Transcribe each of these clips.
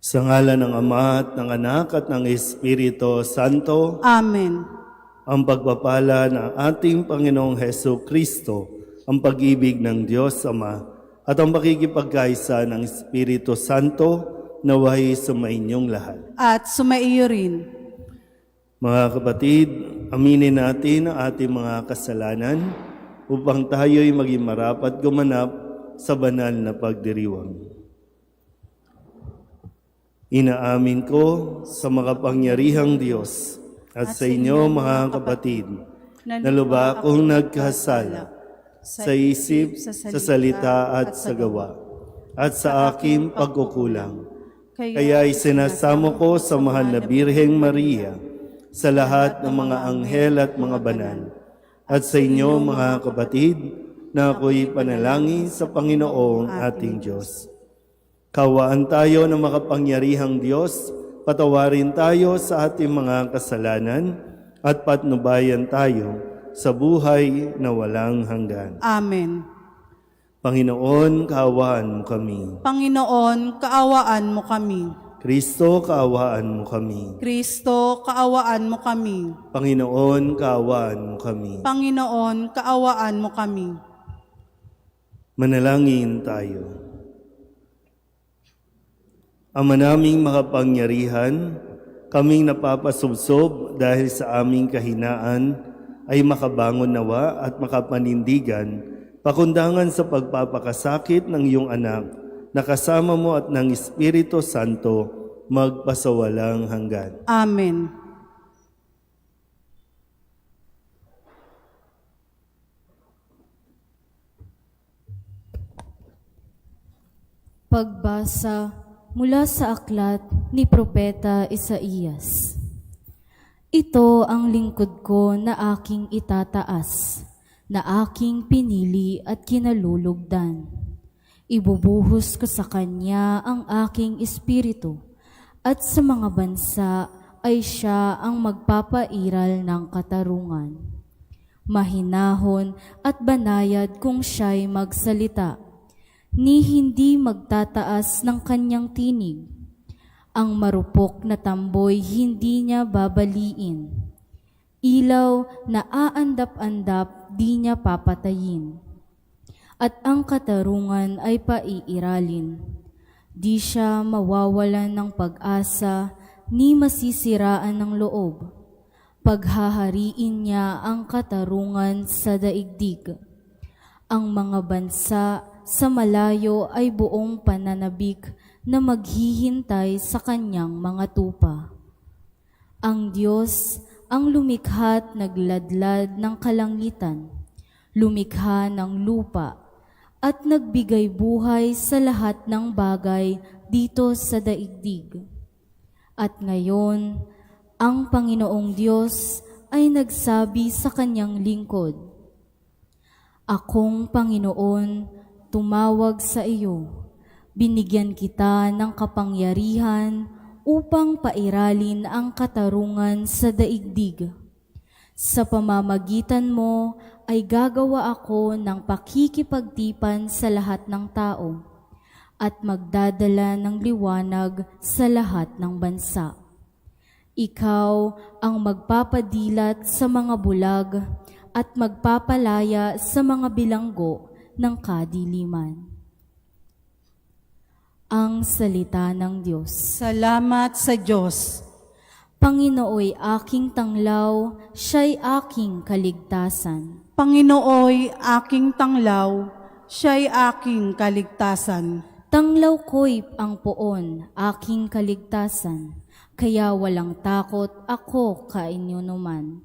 Sa ngalan ng Ama at ng Anak at ng Espiritu Santo, Amen. ang pagpapala ng ating Panginoong Heso Kristo, ang pag-ibig ng Diyos Ama, at ang pakikipagkaisa ng Espiritu Santo naway sumainyong lahat. At sumaiyo rin. Mga kapatid, aminin natin ang ating mga kasalanan upang tayo'y maging marapat gumanap sa banal na pagdiriwang. Inaamin ko sa makapangyarihang Diyos at sa inyo mga kapatid na lubha akong nagkasala sa isip, sa salita at sa gawa at sa aking pagkukulang. Kaya isinasamo ko sa mahal na Birheng Maria, sa lahat ng mga anghel at mga banal, at sa inyo mga kapatid na ako'y panalangin sa Panginoong ating Diyos. Kawaan tayo ng makapangyarihang Diyos, patawarin tayo sa ating mga kasalanan at patnubayan tayo sa buhay na walang hanggan. Amen. Panginoon, kaawaan mo kami. Panginoon, kaawaan mo kami. Kristo, kaawaan mo kami. Kristo, kaawaan mo kami. Panginoon, kaawaan mo kami. Panginoon, kaawaan mo kami. Manalangin tayo. Ama naming makapangyarihan, kaming napapasubsob dahil sa aming kahinaan ay makabangon nawa at makapanindigan, pakundangan sa pagpapakasakit ng iyong anak, na kasama mo at ng Espiritu Santo, magpasawalang hanggan. Amen. Pagbasa mula sa aklat ni Propeta Isaías. Ito ang lingkod ko na aking itataas, na aking pinili at kinalulugdan. Ibubuhos ko sa kanya ang aking espiritu, at sa mga bansa ay siya ang magpapairal ng katarungan. Mahinahon at banayad kung siya'y magsalita, ni hindi magtataas ng kanyang tinig. Ang marupok na tamboy hindi niya babaliin. Ilaw na aandap-andap di niya papatayin. At ang katarungan ay paiiralin. Di siya mawawalan ng pag-asa ni masisiraan ng loob. Paghahariin niya ang katarungan sa daigdig. Ang mga bansa sa malayo ay buong pananabik na maghihintay sa kanyang mga tupa. Ang Diyos ang lumikha't nagladlad ng kalangitan, lumikha ng lupa, at nagbigay buhay sa lahat ng bagay dito sa daigdig. At ngayon, ang Panginoong Diyos ay nagsabi sa kanyang lingkod, "Akong Panginoon, tumawag sa iyo, binigyan kita ng kapangyarihan upang pairalin ang katarungan sa daigdig. Sa pamamagitan mo ay gagawa ako ng pakikipagtipan sa lahat ng tao at magdadala ng liwanag sa lahat ng bansa. Ikaw ang magpapadilat sa mga bulag at magpapalaya sa mga bilanggo ng kadiliman." Ang salita ng Diyos. Salamat sa Diyos. Panginooy aking tanglaw, siya'y aking kaligtasan. Panginooy aking tanglaw, siya'y aking kaligtasan. Tanglaw ko'y ang poon, aking kaligtasan, kaya walang takot ako kainuman.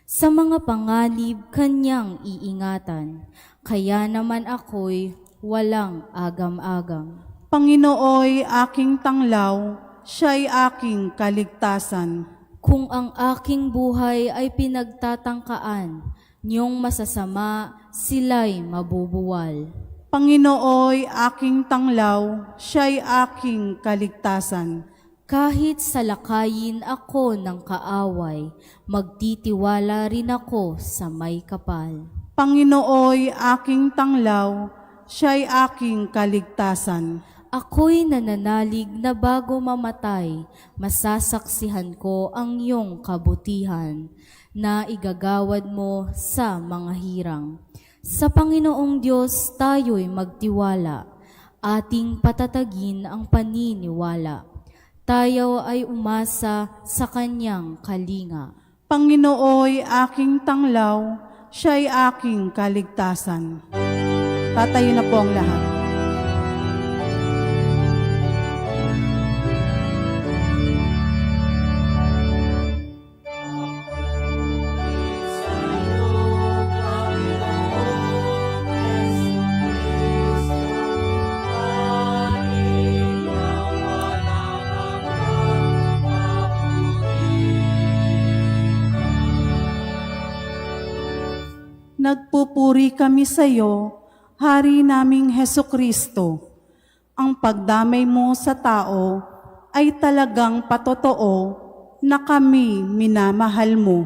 Sa mga panganib kanyang iingatan, kaya naman ako'y walang agam-agam. Panginooy aking tanglaw, siya'y aking kaligtasan. Kung ang aking buhay ay pinagtatangkaan, niyong masasama sila'y mabubuwal. Panginooy aking tanglaw, siya'y aking kaligtasan. Kahit salakayin ako ng kaaway, magtitiwala rin ako sa may kapal. Panginooy aking tanglaw, siya'y aking kaligtasan. Ako'y nananalig na bago mamatay, masasaksihan ko ang iyong kabutihan na igagawad mo sa mga hirang. Sa Panginoong Diyos tayo'y magtiwala, ating patatagin ang paniniwala. Tayo ay umasa sa Kanyang kalinga. Panginooy aking tanglaw, siya'y aking kaligtasan. Tatayo na po ang lahat. Nagpupuri kami sa iyo, Hari naming Heso Kristo. Ang pagdamay mo sa tao ay talagang patotoo na kami minamahal mo.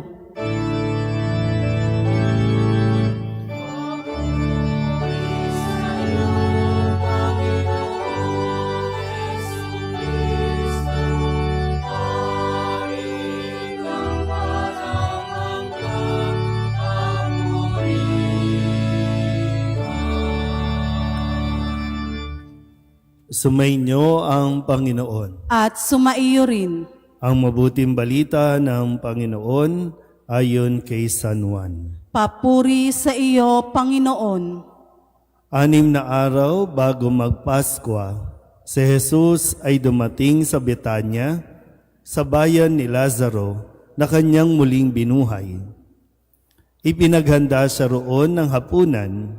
Sumainyo ang Panginoon. At sumaiyo rin. Ang mabuting balita ng Panginoon ayon kay San Juan. Papuri sa iyo, Panginoon. 6 na araw bago magpaskwa, si Jesus ay dumating sa Betanya, sa bayan ni Lazaro na kanyang muling binuhay. Ipinaghanda siya roon ng hapunan.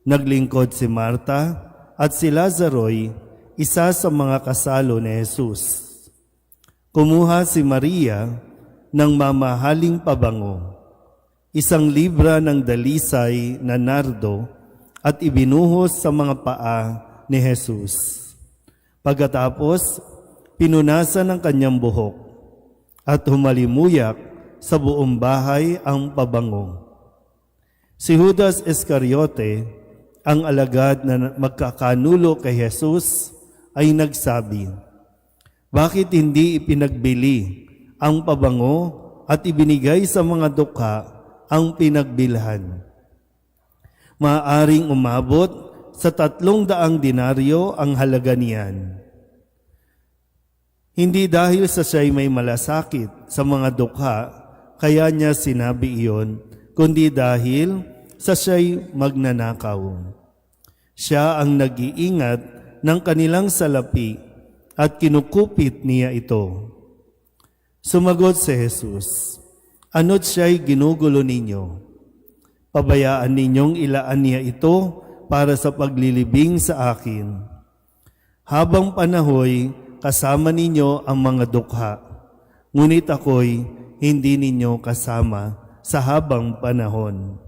Naglingkod si Marta at si Lazaro'y isa sa mga kasalo ni Jesus. Kumuha si Maria ng mamahaling pabango, 1 libra ng dalisay na nardo at ibinuhos sa mga paa ni Jesus. Pagkatapos, pinunasan ng kanyang buhok at humalimuyak sa buong bahay ang pabango. Si Judas Iscariote, ang alagad na magkakanulo kay Jesus, ay nagsabi, "Bakit hindi ipinagbili ang pabango at ibinigay sa mga dukha ang pinagbilhan? Maaaring umabot sa 300 denaryo ang halaga niyan." Hindi dahil sa siya'y may malasakit sa mga dukha, kaya niya sinabi iyon, kundi dahil sa siya'y magnanakaw. Siya ang nag-iingat ng kanilang salapi at kinukupit niya ito. Sumagot si Jesus, "Ano't siya'y ginugulo ninyo? Pabayaan ninyong ilaan niya ito para sa paglilibing sa akin. Habang panahoy, kasama ninyo ang mga dukha, ngunit ako'y hindi ninyo kasama sa habang panahon."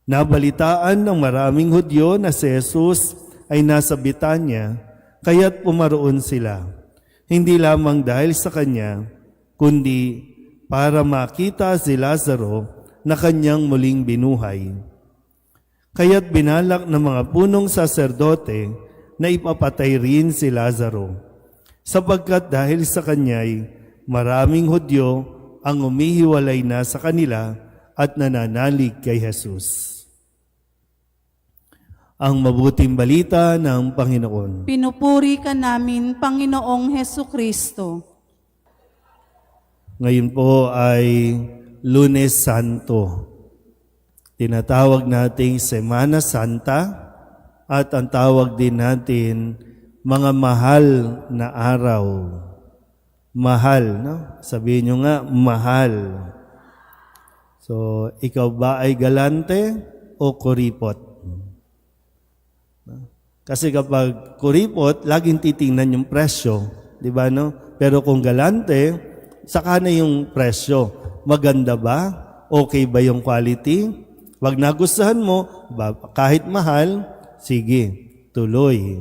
Nabalitaan ng maraming Hudyo na si Jesus ay nasa Betanya, kaya't pumaroon sila, hindi lamang dahil sa kanya, kundi para makita si Lazaro na kanyang muling binuhay. Kaya't binalak ng mga punong saserdote na ipapatay rin si Lazaro, sapagkat dahil sa kanya'y maraming Hudyo ang umihiwalay na sa kanila at nananalig kay Jesus. Ang mabuting balita ng Panginoon. Pinupuri ka namin, Panginoong Heso Kristo. Ngayon po ay Lunes Santo. Tinatawag nating Semana Santa at ang tawag din natin mga mahal na araw. Mahal, no? Sabihin nyo nga, mahal. So, ikaw ba ay galante o kuripot? Kasi kapag kuripot, laging titingnan yung presyo, di ba, no? Pero kung galante, saka na yung presyo. Maganda ba? Okay ba yung quality? Wag nagustuhan mo, kahit mahal, sige, tuloy.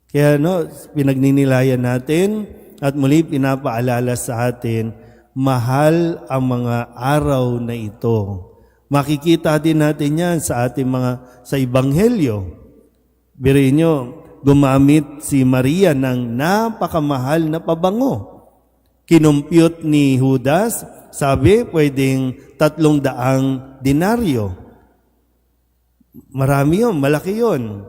Kaya no, pinagninilayan natin at muli pinapaalala sa atin, mahal ang mga araw na ito. Makikita din natin yan sa ating sa Ebanghelyo. Biruin nyo, gumamit si Maria ng napakamahal na pabango. Kinumpute ni Judas, sabi pwedeng 300 denaryo. Marami yun, malaki yun.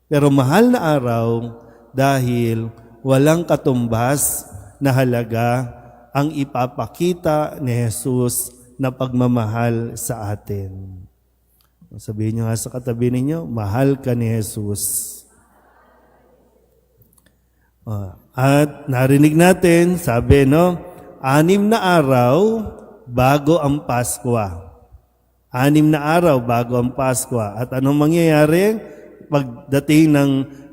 Pero mahal na araw dahil walang katumbas na halaga ang ipapakita ni Jesus na pagmamahal sa atin. Sabihin nyo nga sa katabi ninyo, mahal ka ni Jesus. At narinig natin, sabi 6 na araw bago ang Pasko. 6 na araw bago ang Pasko. At anong mangyayari? Pagdating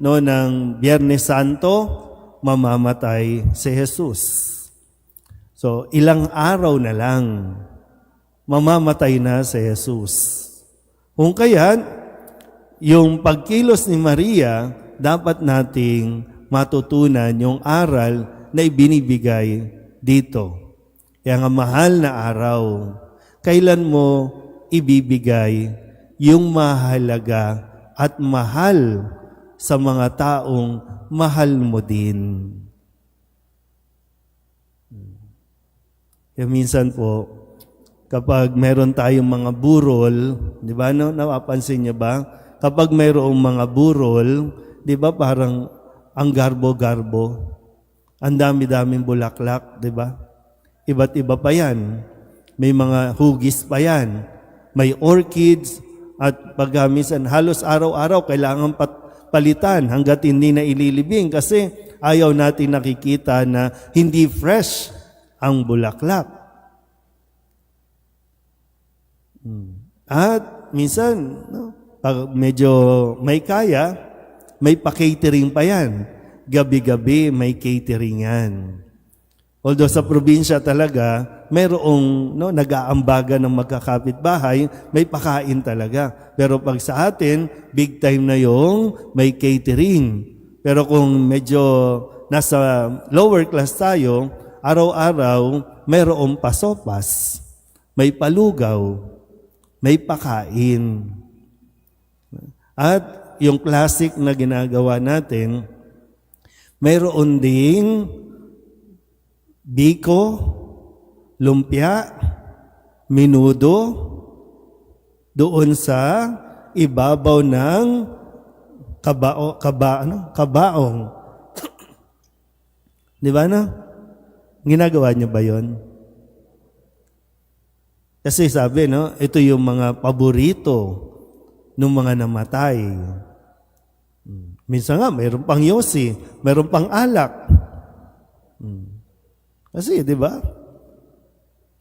ng Biyernes Santo, mamamatay si Jesus. So, ilang araw na lang, mamamatay na si Jesus. Kung kaya, yung pagkilos ni Maria, dapat nating matutunan yung aral na ibinibigay dito. Kaya nga mahal na araw, kailan mo ibibigay yung mahalaga at mahal sa mga taong mahal mo din. Kaya minsan po, kapag meron tayong mga burol, di ba, no? Napapansin niyo ba? Kapag mayroong mga burol, di ba, parang ang garbo-garbo. Ang dami-daming bulaklak, di ba? Iba't iba pa yan. May mga hugis pa yan. May orchids, at pagkamisan halos araw-araw kailangan palitan hanggat hindi na ililibing kasi ayaw natin nakikita na hindi fresh ang bulaklak. At minsan, pag medyo may kaya, may pa-catering pa yan. Gabi-gabi may catering yan. Although sa probinsya talaga, mayroong nag-aambaga ng magkakapitbahay, may pakain talaga. Pero pag sa atin, big time na yung may catering. Pero kung medyo nasa lower class tayo, araw-araw, mayroong pasopas, may palugaw, may pakain. At yung classic na ginagawa natin, mayroon ding biko, lumpia, minudo, doon sa ibabaw ng kabaong. Di ba na? Ginagawa niyo ba yon? Kasi sabi, ito yung mga paborito ng mga namatay. Minsan nga, mayroon pang yosi, mayroon pang alak. Kasi, di ba?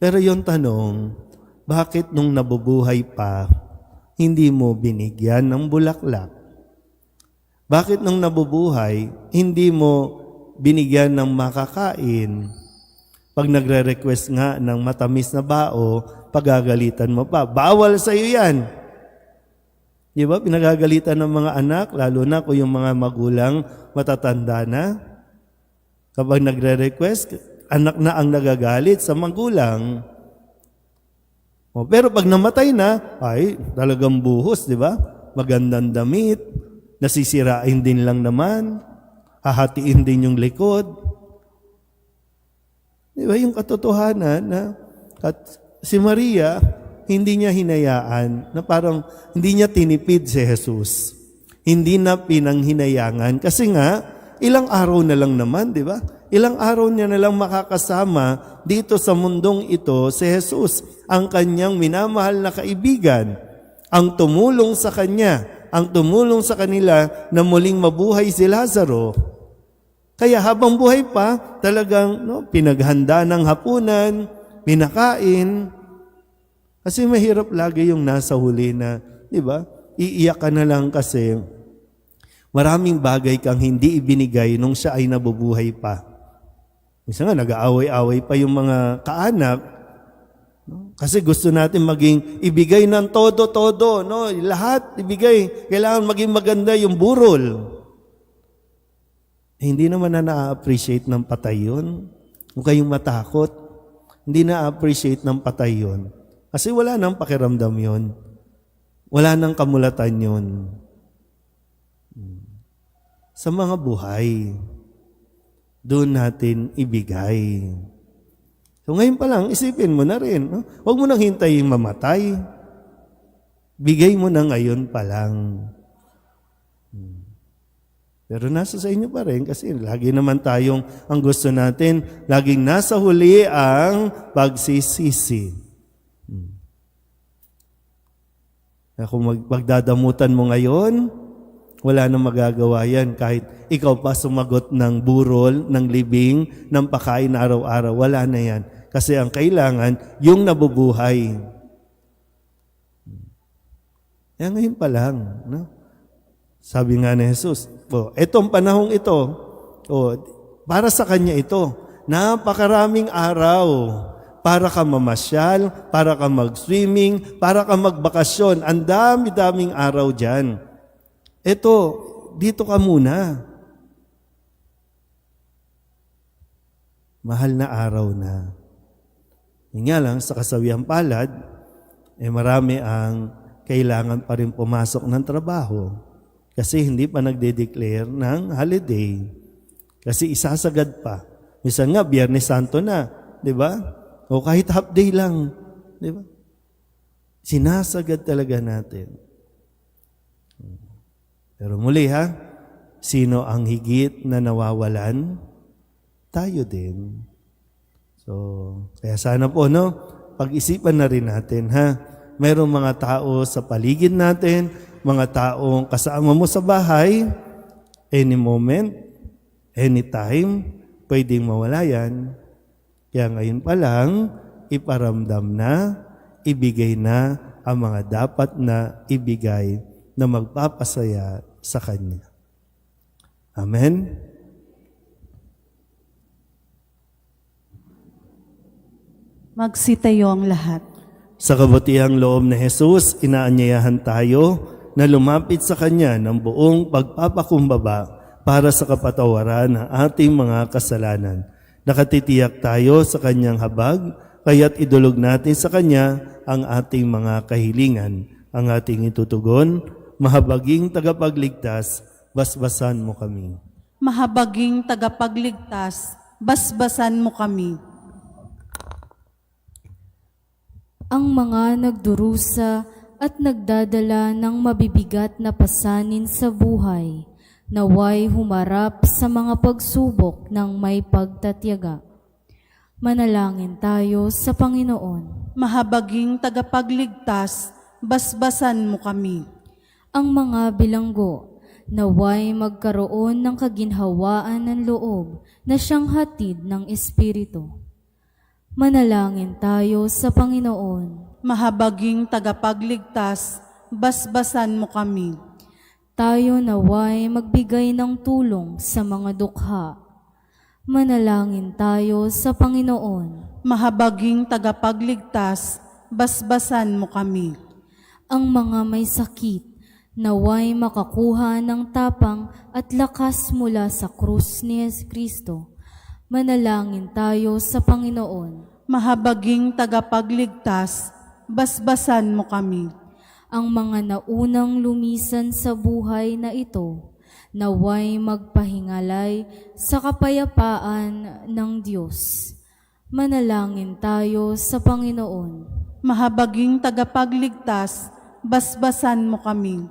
Pero yung tanong, bakit nung nabubuhay pa, hindi mo binigyan ng bulaklak? Bakit nung nabubuhay, hindi mo binigyan ng makakain? Pag nagre-request nga ng matamis na bao, pagagalitan mo pa. Bawal sa iyo yan. Di ba? Pinagagalitan ng mga anak, lalo na kung yung mga magulang matatanda na. Kapag nagre-request, anak na ang nagagalit sa magulang. Pero pag namatay na, ay talagang buhos, di ba? Magandang damit, nasisirain din lang naman, hahatiin din yung likod. Di ba? Yung katotohanan na si Maria, hindi niya hinayaan, na parang hindi niya tinipid si Jesus. Hindi na pinanghinayangan. Kasi nga, ilang araw na lang naman, di ba? Ilang araw niya na lang makakasama dito sa mundong ito si Jesus, ang kanyang minamahal na kaibigan, ang tumulong sa kanya, ang tumulong sa kanila na muling mabuhay si Lazaro. Kaya habang buhay pa, talagang pinaghanda ng hapunan, pinakain. Kasi mahirap lagi yung nasa huli na, di ba? Iiyak ka na lang kasi maraming bagay kang hindi ibinigay nung siya ay nabubuhay pa. Minsan nga, nag-aaway-aaway pa yung mga kaanak. Kasi gusto natin maging ibigay ng todo-todo. Lahat ibigay. Kailangan maging maganda yung burol. Hindi naman na na-appreciate ng patay yun. Kung kayong matakot, hindi na-appreciate ng patay yun. Kasi wala nang pakiramdam yun. Wala nang kamulatan yun. sa mga buhay. Doon natin ibigay. So ngayon pa lang, isipin mo na rin. No? Huwag mo nang hintayin mamatay. Bigay mo na ngayon pa lang. Pero nasa sa inyo pa rin kasi lagi naman tayong ang gusto natin, laging nasa huli ang pagsisisi. Kung magdadamutan mo ngayon, wala nang magagawa yan. Kahit ikaw pa sumagot ng burol, ng libing, ng pakain na araw-araw, wala na yan. Kasi ang kailangan, yung nabubuhay. Kaya ngayon pa lang, no? Sabi nga ni Jesus, etong panahong ito, para sa Kanya ito, napakaraming araw para ka mamasyal, para ka mag-swimming, para ka magbakasyon. Ang dami-daming araw dyan. Ito, dito ka muna. Mahal na araw na. Yun nga lang, sa kasawihang palad, marami ang kailangan pa rin pumasok ng trabaho. Kasi hindi pa nagde-declare ng holiday. Kasi isasagad pa. Minsan nga, Biyernes Santo na. Di ba? O kahit half day lang. Di ba? Sinasagad talaga natin. Pero muli sino ang higit na nawawalan? Tayo din. So, kaya sana po, pag-isipan na rin natin, mayroong mga tao sa paligid natin, mga taong kasama mo sa bahay, any moment, anytime, pwedeng mawala yan. Kaya ngayon pa lang, iparamdam na, ibigay na ang mga dapat na ibigay na magpapasaya sa Kanya. Amen? Magsitayo ang lahat. Sa kabutihang loob na Jesus, inaanyayahan tayo na lumapit sa Kanya ng buong pagpapakumbaba para sa kapatawaran ng ating mga kasalanan. Nakatitiyak tayo sa Kanyang habag, kaya't idulog natin sa Kanya ang ating mga kahilingan, ang ating itutugon. Mahabaging tagapagligtas, basbasan mo kami. Mahabaging tagapagligtas, basbasan mo kami. Ang mga nagdurusa at nagdadala ng mabibigat na pasanin sa buhay, naway humarap sa mga pagsubok ng may pagtatyaga. Manalangin tayo sa Panginoon. Mahabaging tagapagligtas, basbasan mo kami. Ang mga bilanggo, naway magkaroon ng kaginhawaan ng loob na siyang hatid ng Espiritu. Manalangin tayo sa Panginoon. Mahabaging tagapagligtas, basbasan mo kami. Tayo naway magbigay ng tulong sa mga dukha. Manalangin tayo sa Panginoon. Mahabaging tagapagligtas, basbasan mo kami. Ang mga may sakit, naway makakuha ng tapang at lakas mula sa krus ni Kristo. Manalangin tayo sa Panginoon. Mahabaging tagapagligtas, basbasan mo kami. Ang mga naunang lumisan sa buhay na ito, naway magpahingalay sa kapayapaan ng Diyos. Manalangin tayo sa Panginoon. Mahabaging tagapagligtas, basbasan mo kami.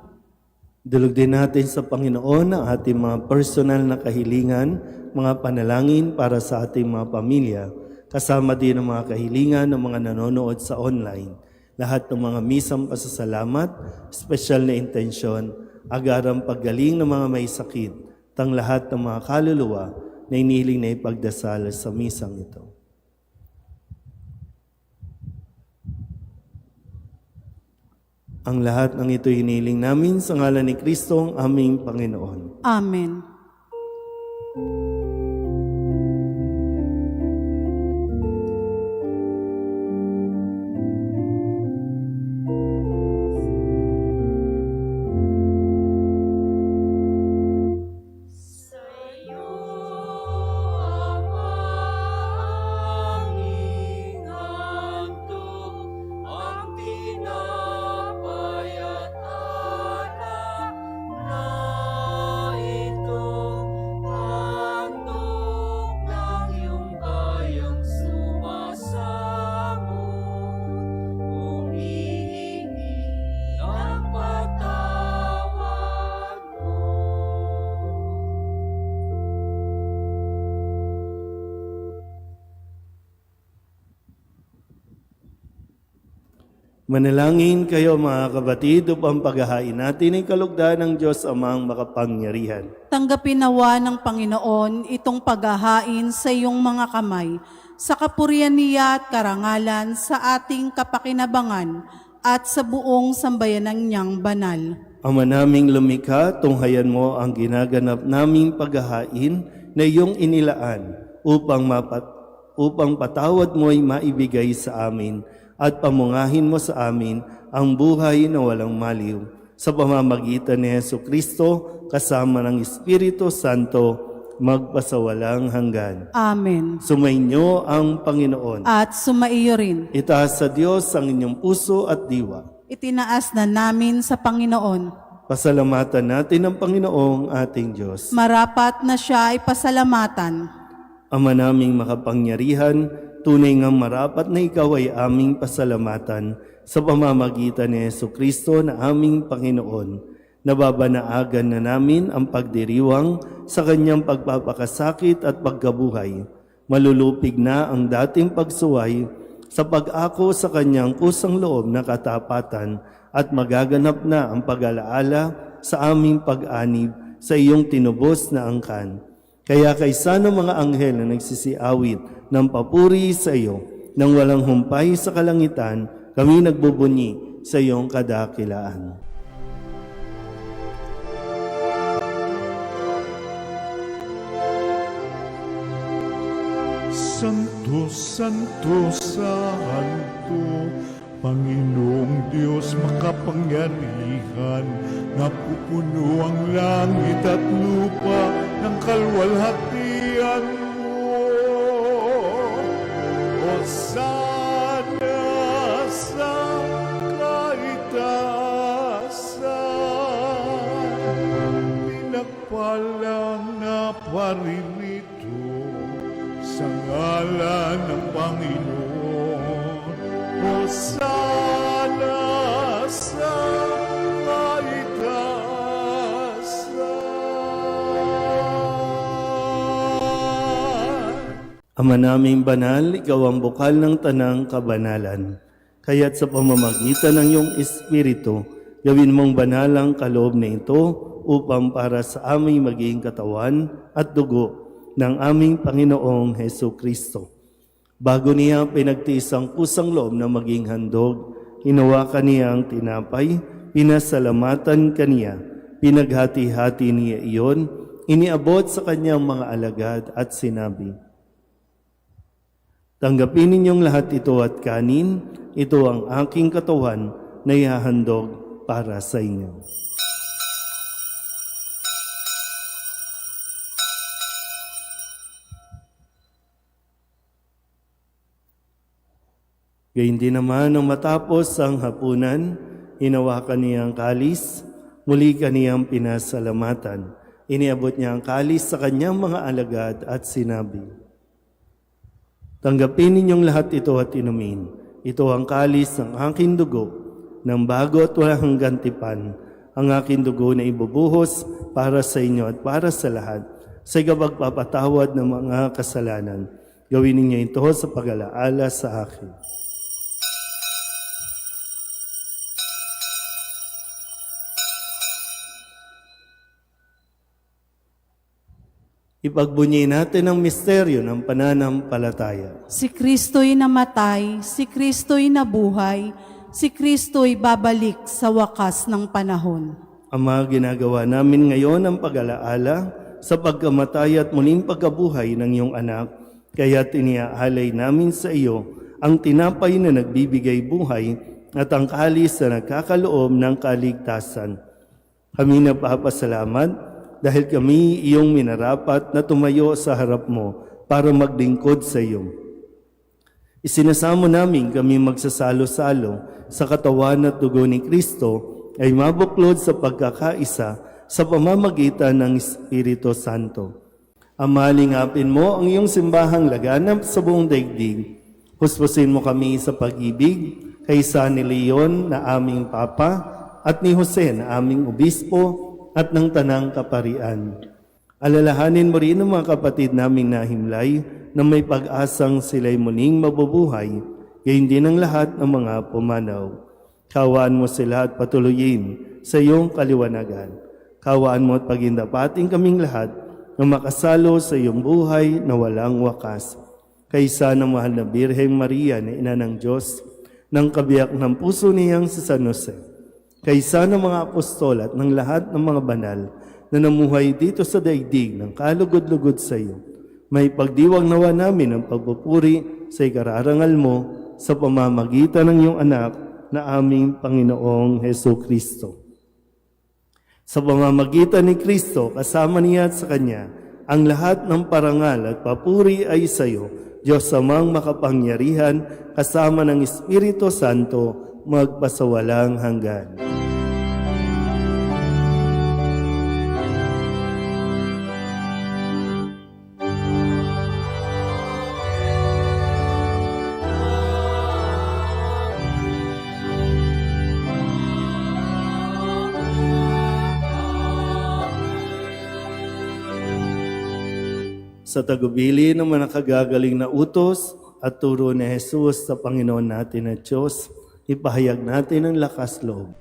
Dulog din natin sa Panginoon ang ating mga personal na kahilingan, mga panalangin para sa ating mga pamilya, kasama din ang mga kahilingan ng mga nanonood sa online. Lahat ng mga misang pasasalamat, special na intensyon, agarang paggaling ng mga may sakit, tang lahat ng mga kaluluwa na inihiling na ipagdasal sa misang ito. Ang lahat ng ito hiniling namin sa ngalan ni Kristo ang aming Panginoon. Amen. Ito Manalangin kayo mga kapatid upang paghahain natin ay kalugdan ng Diyos Amang makapangyarihan. Tanggapin nawa ng Panginoon itong paghahain sa iyong mga kamay, sa kapurihan niya at karangalan sa ating kapakinabangan at sa buong sambayanang niyang banal. Ama naming lumikha, tunghayan mo ang ginaganap naming paghahain na iyong inilaan upang patawad mo'y maibigay sa amin at pamungahin mo sa amin ang buhay na walang maliw. Sa pamamagitan ni Jesucristo, kasama ng Espiritu Santo, magpasawalang hanggan. Amen. Sumainyo ang Panginoon. At sumaiyo rin. Itaas sa Diyos ang inyong puso at diwa. Itinaas na namin sa Panginoon. Pasalamatan natin ang Panginoong ating Diyos. Marapat na siya ay pasalamatan. Ama naming makapangyarihan, tunay ngang marapat na ikaw ay aming pasalamatan sa pamamagitan ni Jesucristo na aming Panginoon. Nababanaagan na namin ang pagdiriwang sa kanyang pagpapakasakit at pagkabuhay. Malulupig na ang dating pagsuway sa pag-ako sa kanyang kusang loob na katapatan at magaganap na ang pag-alaala sa aming pag-anib sa iyong tinubos na angkan. Kaya kaysa ng mga anghel na nagsisiawit ng papuri sa iyo, nang walang humpay sa kalangitan, kami nagbubunyi sa iyong kadakilaan. Santo, Santo, Santo, Panginoong Diyos makapangyarihan, napupuno ang langit at lupa ng kalwalhatian mo. Hosana sa kaitaasan, pinagpalang na paririto sa ngalan ng Panginoon. Hosana sa kaitaasan. Ama naming banal, ikaw ang bukal ng tanang kabanalan. Kaya't sa pamamagitan ng iyong Espiritu, gawin mong banal ang kaloob na ito upang para sa aming maging katawan at dugo ng aming Panginoong Jesucristo. Bago niya pinagtiis ang kusang loob na maging handog, hinawakan niya ang tinapay, pinasalamatan kaniya, pinaghati-hati niya iyon, iniabot sa kanyang mga alagad at sinabi, "Tanggapin ninyong lahat ito at kanin, ito ang aking katawan na ihahandog para sa inyo." Gayun din naman nang matapos ang hapunan, hinawakan niya ang kalis, muli kaniyang pinasalamatan. Iniabot niya ang kalis sa kanyang mga alagad at sinabi, "Tanggapin ninyong lahat ito at inumin. Ito ang kalis ng aking dugo, ng bago at walang gantipan, ang aking dugo na ibubuhos para sa inyo at para sa lahat, sa ikapagpapatawad ng mga kasalanan. Gawin ninyo ito sa pag-alaala sa akin." Ipagbunyi natin ang misteryo ng pananampalataya. Si Kristo'y namatay, si Kristo'y nabuhay, si Kristo'y babalik sa wakas ng panahon. Ama, ginagawa namin ngayon ang pag-alaala sa pagkamatay at muling pagkabuhay ng iyong anak, kaya tiniaalay namin sa iyo ang tinapay na nagbibigay buhay at ang kalis na nagkakaloob ng kaligtasan. Kami nagpapasalamat dahil kami iyong minarapat na tumayo sa harap mo para maglingkod sa iyo. Isinasamo namin kami magsasalo-salo sa katawan at dugo ni Kristo ay mabuklod sa pagkakaisa sa pamamagitan ng Espiritu Santo. Ama, lingapin mo ang iyong simbahang laganap sa buong daigdig. Huspusin mo kami sa pag-ibig kay San Leon na aming Papa at ni Jose na aming Obispo at ng Tanang Kaparian. Alalahanin mo rin ang mga kapatid naming nahimlay na may pag-asang sila'y muling mabubuhay, gayon din ang lahat ng mga pumanaw. Kawaan mo sila at patuloyin sa iyong kaliwanagan. Kawaan mo at pagindapating kaming lahat na makasalo sa iyong buhay na walang wakas. Kaysa ng mahal na Birheng Maria na Ina ng Diyos, ng kabiyak ng puso niyang si San Jose, kaysa ng mga apostol at ng lahat ng mga banal na namuhay dito sa daigdig ng kalugod-lugod sa iyo, may pagdiwang nawa namin ang pagpupuri sa ikararangal mo sa pamamagitan ng iyong anak na aming Panginoong Heso Kristo. Sa pamamagitan ni Kristo, kasama niya at sa Kanya, ang lahat ng parangal at papuri ay sa iyo, Diyos Amang makapangyarihan, kasama ng Espiritu Santo, magpasawalang hanggan. Sa tagubili ng mga nakagagaling na utos at turo ni Jesus sa Panginoon natin at Diyos, ipahayag natin ang lakas loob.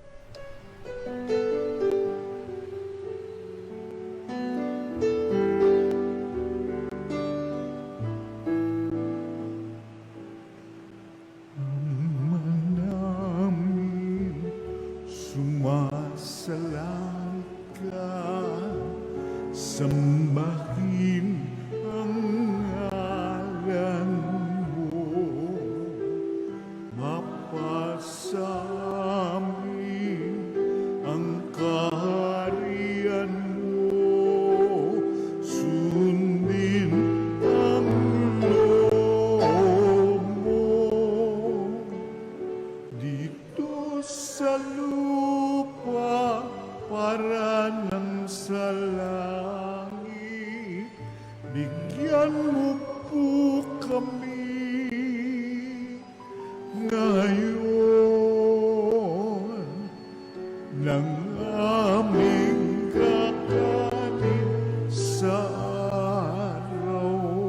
namin sumasalang ka, sambahin ang ngalan mo, mapasa amin ang kaharian mo, sundin ang loob mo dito sa lupa para nang sa langit. Bigyan mo po kami ngayon ng aming kakanin sa araw-araw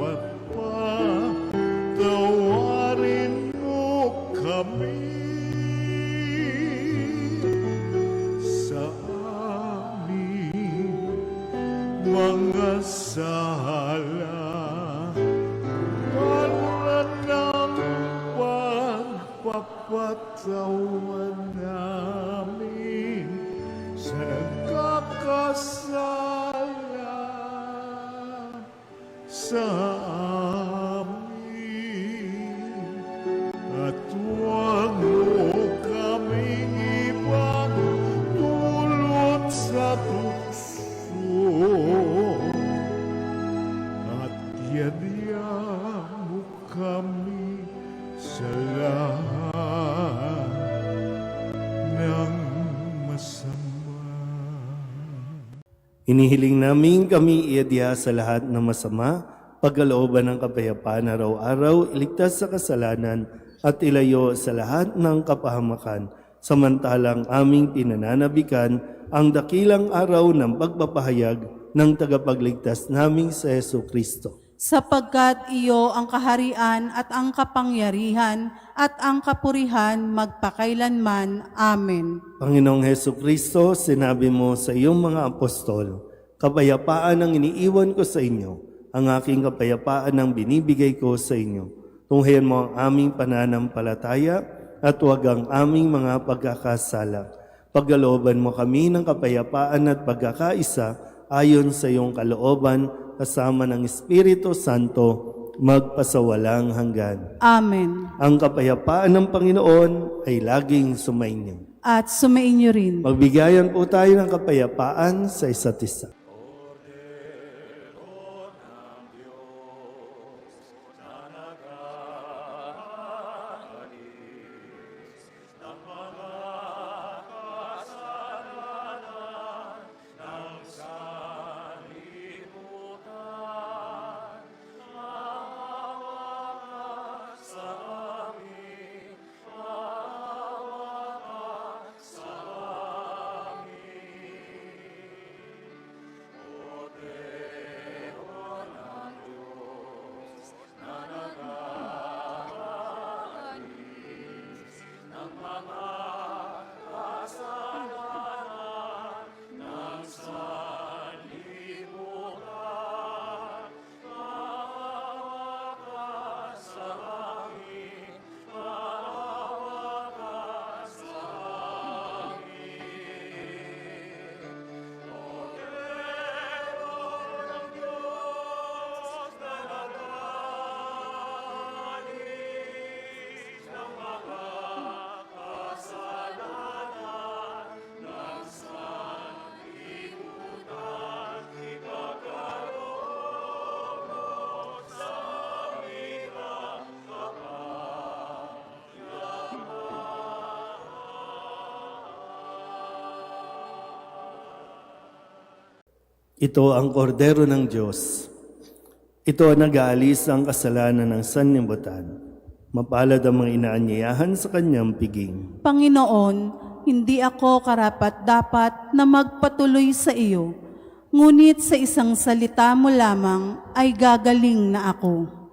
at patawarin mo kami sa aming mga sala para ng pagpapatawan namin sa nagkakasala sa amin, at huwag mo kaming ibang dulot sa tukso, at yadya mo kami sa lahat ng masama. Inihiling namin kami iadya sa lahat ng masama, pagkalooban ng kapayapaan araw-araw, iligtas sa kasalanan at ilayo sa lahat ng kapahamakan, samantalang aming pinananabikan ang dakilang araw ng pagpapahayag ng tagapagligtas naming sa Heso Kristo. Sapagkat iyo ang kaharian at ang kapangyarihan at ang kapurihan magpakailanman. Amen. Panginoong Heso Kristo, sinabi mo sa iyong mga apostol, kapayapaan ang iniiwan ko sa inyo, ang aking kapayapaan ang binibigay ko sa inyo. Tunghayan mo ang aming pananampalataya at huwag ang aming mga pagkakasala. Pagkalooban mo kami ng kapayapaan at pagkakaisa ayon sa iyong kalooban, kasama ng Espiritu Santo, magpasawalang hanggan. Amen. Ang kapayapaan ng Panginoon ay laging sumainyo. At sumainyo rin. Magbigayan po tayo ng kapayapaan sa isa't isa. Ito ang kordero ng Diyos. Ito ang nag-aalis ang kasalanan ng sanlibutan. Mapalad ang mga inaanyayahan sa kanyang piging. Panginoon, hindi ako karapat-dapat na magpatuloy sa iyo, ngunit sa isang salita mo lamang ay gagaling na ako.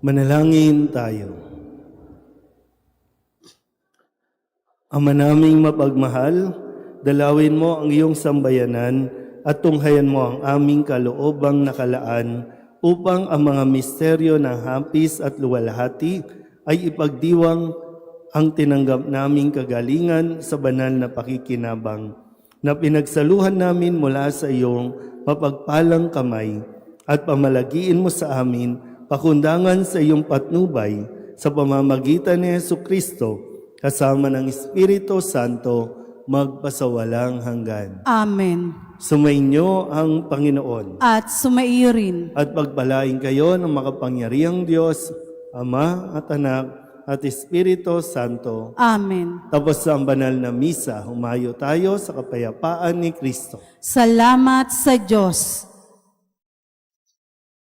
Manalangin tayo. Ama naming mapagmahal, dalawin mo ang iyong sambayanan at tunghayan mo ang aming kaloobang nakalaan upang ang mga misteryo ng hapis at luwalhati ay ipagdiwang ang tinanggap naming kagalingan sa banal na pakikinabang na pinagsaluhan namin mula sa iyong mapagpalang kamay at pamalagiin mo sa amin pakundangan sa iyong patnubay sa pamamagitan ni Jesucristo kasama ng Espiritu Santo magpasawalang hanggan. Amen. Sumainyo ang Panginoon At sumaiyo rin. at pagpalain kayo ng makapangyarihang Diyos, Ama at Anak at Espiritu Santo. Amen. Tapos sa banal na misa, humayo tayo sa kapayapaan ni Kristo. Salamat sa Diyos.